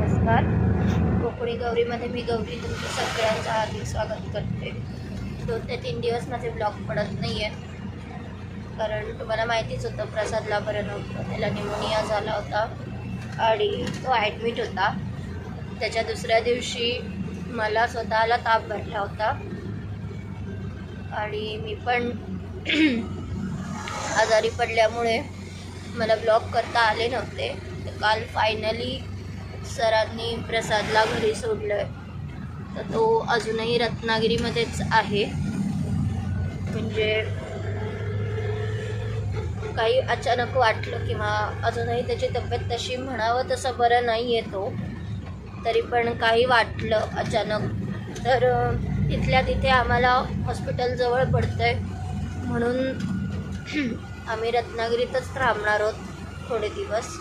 नमस्कार. कोकणी गौरीमध्ये मी गौरी तुमचं सगळ्यांचं हार्दिक स्वागत करते. 2 ते 3 दिवस माझे ब्लॉग पडत नाही आहे, कारण तुम्हाला माहितीच होतं प्रसादला बरं नव्हतं, त्याला निमोनिया झाला होता आणि तो ॲडमिट होता. त्याच्या दुसऱ्या दिवशी मला स्वतःला ताप भरला होता आणि मी पण आजारी पडल्यामुळे मला ब्लॉग करता आले नव्हते. तर काल फायनली सरांनी प्रसादला घरी सोडलं आहे. तर तो अजूनही रत्नागिरीमध्येच आहे. म्हणजे काही अचानक वाटलं किंवा अजूनही त्याची तब्येत तशी म्हणावं तसं बरं नाही आहे तो, तरी पण काही वाटलं अचानक, तर तिथल्या तिथे आम्हाला हॉस्पिटल जवळ पडतं आहे म्हणून आम्ही रत्नागिरीतच थांबणार आहोत थोडे दिवस.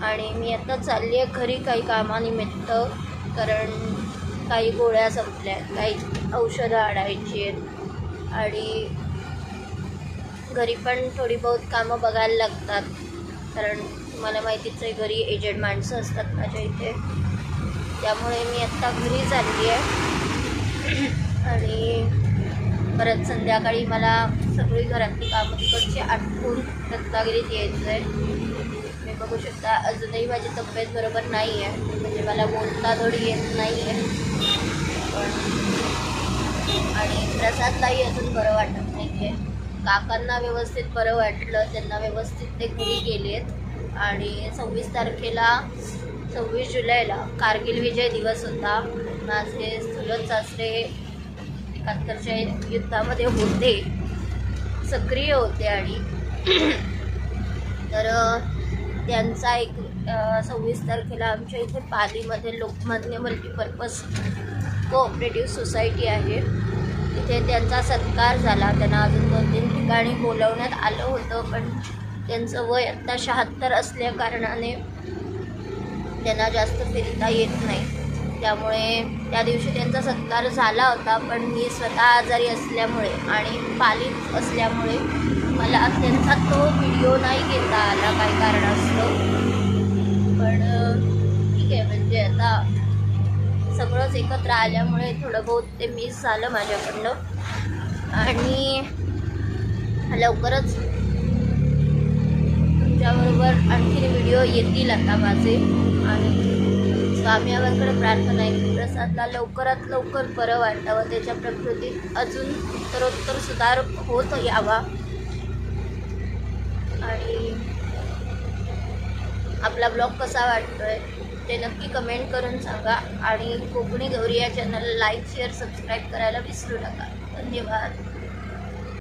आणि मी आता चालली आहे घरी काही कामानिमित्त, कारण काही गोळ्या संपल्या आहेत, काही औषधं आणायची आहेत आणि घरी पण थोडी बहुत कामं बघायला लागतात, कारण तुम्हाला माहितीच आहे घरी एजेड माणसं असतात माझ्या इथे. त्यामुळे मी आत्ता घरी चालली आहे आणि परत संध्याकाळी मला सगळी घरातली कामं तिकडची आटपून रत्नागिरीत यायचं आहे. मी बघू शकता अजूनही माझी तब्येत बरोबर नाही आहे, म्हणजे मला बोलता थोडी येत नाही आहे. आणि प्रसादलाही अजून बरं वाटत नाही आहे. काकांना व्यवस्थित बरं वाटलं, त्यांना व्यवस्थित ते घरी गेले आहेत. आणि 26 जुलैला कारगिल विजय दिवस होता. माझे चुलत सासरे 71च्या युद्धामध्ये होते, सक्रिय होते आणि तर त्यांचा एक 26 तारखेला आमच्या इथे पालीमध्ये लोकमान्य मल्टीपर्पज कोऑपरेटिव्ह सोसायटी आहे, तिथे त्यांचा सत्कार झाला. त्यांना अजून 2-3 ठिकाणी बोलवण्यात आलं होतं, पण त्यांचं वय आत्ता 76 असल्या कारणाने त्यांना जास्त फिरता येत नाही. त्यामुळे त्या दिवशी त्यांचा सत्कार झाला होता, पण मी स्वतः आजारी असल्यामुळे आणि पालीत असल्यामुळे मला त्यांचा तो व्हिडिओ नाही घेता आला काही कारणास्तव. पण ठीक आहे, म्हणजे आता सगळंच एकत्र आल्यामुळे थोडं बहुत ते मिस झालं माझ्याकडनं. आणि लवकरच तुमच्याबरोबर आणखी व्हिडिओ येतील आता माझे. आणि स्वामींकडे प्रार्थना आहे की प्रसादला लवकरात लवकर बरं वाटावं, त्याच्या प्रकृतीत अजून उत्तरोत्तर सुधार होत यावा. आणि आपला ब्लॉग कसा वाटतोय ते नक्की कमेंट करून सांगा. आणि कोकणी गौरी या चॅनलला लाईक, शेअर, सबस्क्राईब करायला विसरू नका. धन्यवाद.